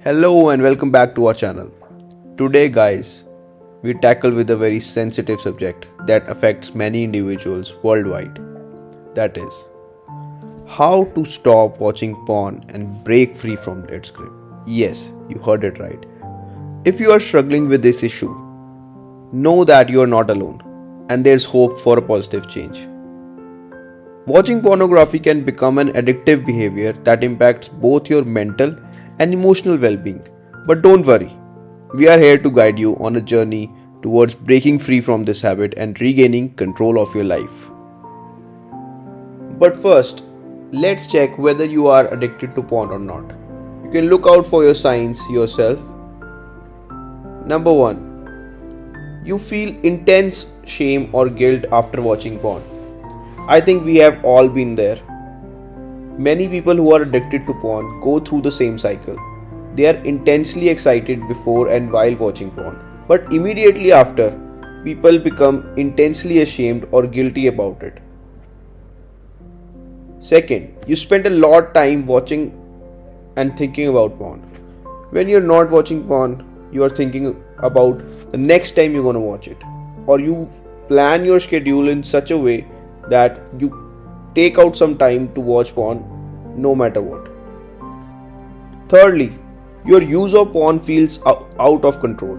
Hello and welcome back to our channel. Today guys, we tackle with a very sensitive subject that affects many individuals worldwide. That is, how to stop watching porn and break free from its grip. Yes, you heard it right. If you are struggling with this issue, know that you are not alone and there's hope for a positive change. Watching pornography can become an addictive behavior that impacts both your mental and emotional well-being. But don't worry, we are here to guide you on a journey towards breaking free from this habit and regaining control of your life. But first, let's check whether you are addicted to porn or not. You can look out for your signs yourself. Number 1. You feel intense shame or guilt after watching porn. I think we have all been there. Many people who are addicted to porn go through the same cycle. They are intensely excited before and while watching porn, but immediately after, people become intensely ashamed or guilty about it. Second, you spend a lot of time watching and thinking about porn. When you're not watching porn, you are thinking about the next time you're going to watch it, or you plan your schedule in such a way that you take out some time to watch porn no matter what. Thirdly, your use of porn feels out of control.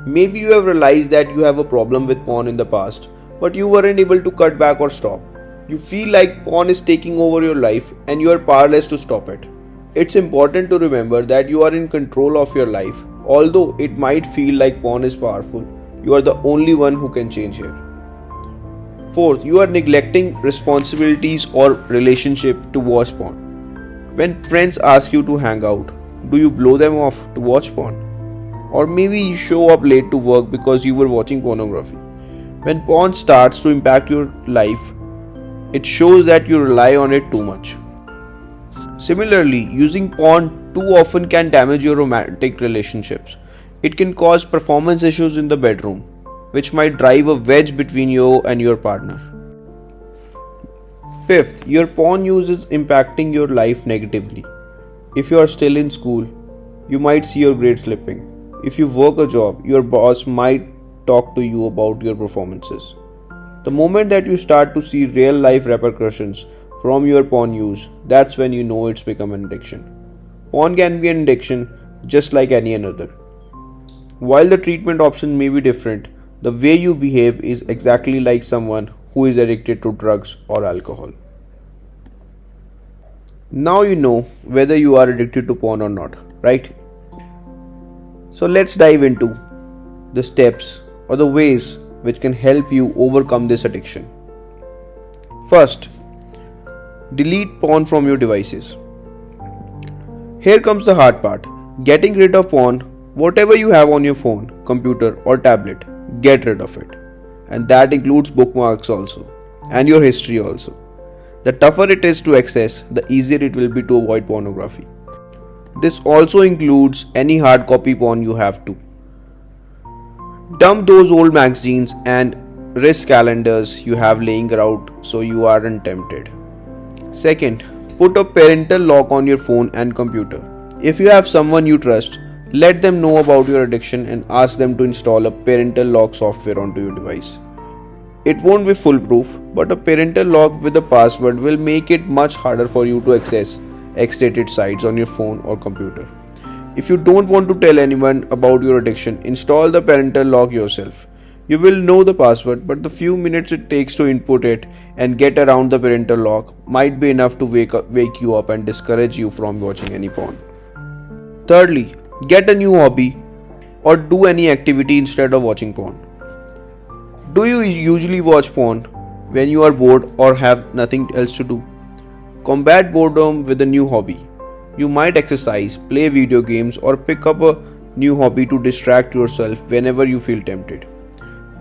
Maybe you have realized that you have a problem with porn in the past, but you weren't able to cut back or stop. You feel like porn is taking over your life and you are powerless to stop it. It's important to remember that you are in control of your life. Although it might feel like porn is powerful, you are the only one who can change here. Fourth, you are neglecting responsibilities or relationship to watch porn. When friends ask you to hang out, do you blow them off to watch porn? Or maybe you show up late to work because you were watching pornography. When porn starts to impact your life, it shows that you rely on it too much. Similarly, using porn too often can damage your romantic relationships. It can cause performance issues in the bedroom, which might drive a wedge between you and your partner. Fifth, your porn use is impacting your life negatively. If you are still in school, you might see your grades slipping. If you work a job, your boss might talk to you about your performances. The moment that you start to see real life repercussions from your porn use, that's when you know it's become an addiction. Porn can be an addiction just like any another. While the treatment option may be different, the way you behave is exactly like someone who is addicted to drugs or alcohol. Now you know whether you are addicted to porn or not, right? So let's dive into the steps or the ways which can help you overcome this addiction. First, delete porn from your devices. Here comes the hard part. Getting rid of porn, whatever you have on your phone, computer or tablet, get rid of it. And that includes bookmarks also, and your history also. The tougher it is to access, the easier it will be to avoid pornography. This also includes any hard copy porn you have too. Dump those old magazines and wrist calendars you have laying around so you aren't tempted. Second, put a parental lock on your phone and computer. If you have someone you trust, let them know about your addiction and ask them to install a parental lock software onto your device. It won't be foolproof, but a parental lock with a password will make it much harder for you to access X-rated sites on your phone or computer. If you don't want to tell anyone about your addiction, install the parental lock yourself. You will know the password, but the few minutes it takes to input it and get around the parental lock might be enough to wake you up and discourage you from watching any porn. Thirdly, get a new hobby or do any activity instead of watching porn. Do you usually watch porn when you are bored or have nothing else to do? Combat boredom with a new hobby. You might exercise, play video games, or pick up a new hobby to distract yourself whenever you feel tempted.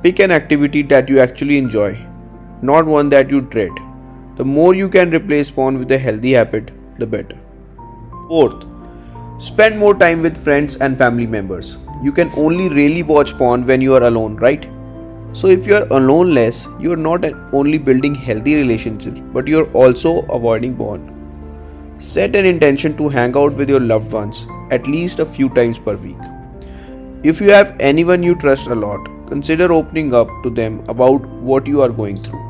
Pick an activity that you actually enjoy, not one that you dread. The more you can replace porn with a healthy habit, the better. Fourth, spend more time with friends and family members. You can only really watch porn when you are alone, right? So if you are alone less, you are not only building healthy relationships, but you are also avoiding porn. Set an intention to hang out with your loved ones at least a few times per week. If you have anyone you trust a lot, consider opening up to them about what you are going through.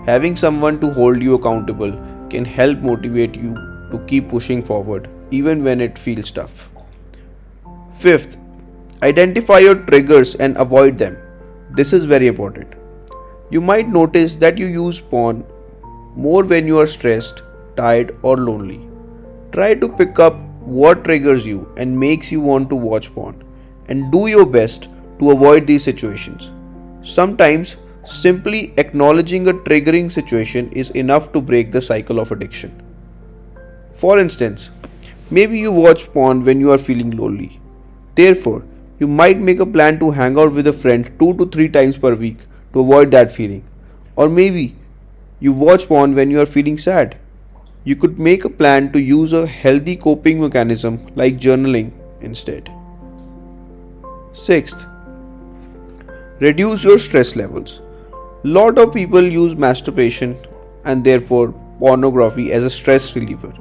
Having someone to hold you accountable can help motivate you to keep pushing forward even when it feels tough. Fifth, identify your triggers and avoid them. This is very important. You might notice that you use porn more when you are stressed, tired, or lonely. Try to pick up what triggers you and makes you want to watch porn, and do your best to avoid these situations. Sometimes, simply acknowledging a triggering situation is enough to break the cycle of addiction. For instance, maybe you watch porn when you are feeling lonely. Therefore, you might make a plan to hang out with a friend 2 to 3 times per week to avoid that feeling. Or maybe you watch porn when you are feeling sad. You could make a plan to use a healthy coping mechanism like journaling instead. Sixth, reduce your stress levels. Lot of people use masturbation and therefore pornography as a stress reliever.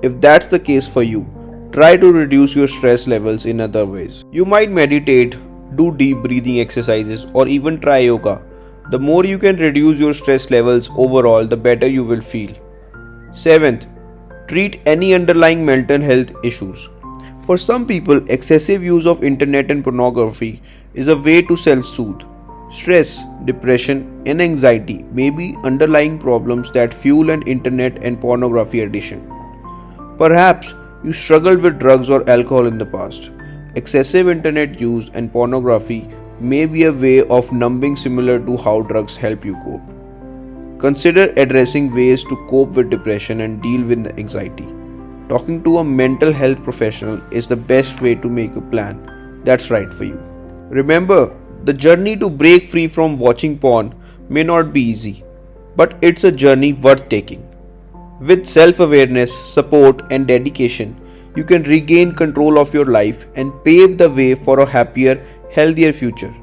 If that's the case for you, try to reduce your stress levels in other ways. You might meditate, do deep breathing exercises, or even try yoga. The more you can reduce your stress levels overall, the better you will feel. Seventh, treat any underlying mental health issues. For some people, excessive use of internet and pornography is a way to self-soothe. Stress, depression, and anxiety may be underlying problems that fuel an internet and pornography addiction. Perhaps you struggled with drugs or alcohol in the past. Excessive internet use and pornography may be a way of numbing similar to how drugs help you cope. Consider addressing ways to cope with depression and deal with anxiety. Talking to a mental health professional is the best way to make a plan that's right for you. Remember, the journey to break free from watching porn may not be easy, but it's a journey worth taking. With self-awareness, support, and dedication, you can regain control of your life and pave the way for a happier, healthier future.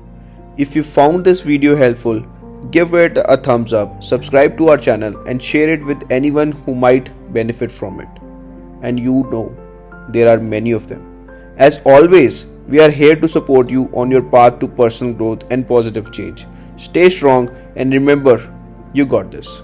If you found this video helpful, give it a thumbs up, subscribe to our channel, and share it with anyone who might benefit from it. And you know, there are many of them. As always, we are here to support you on your path to personal growth and positive change. Stay strong and remember, you got this.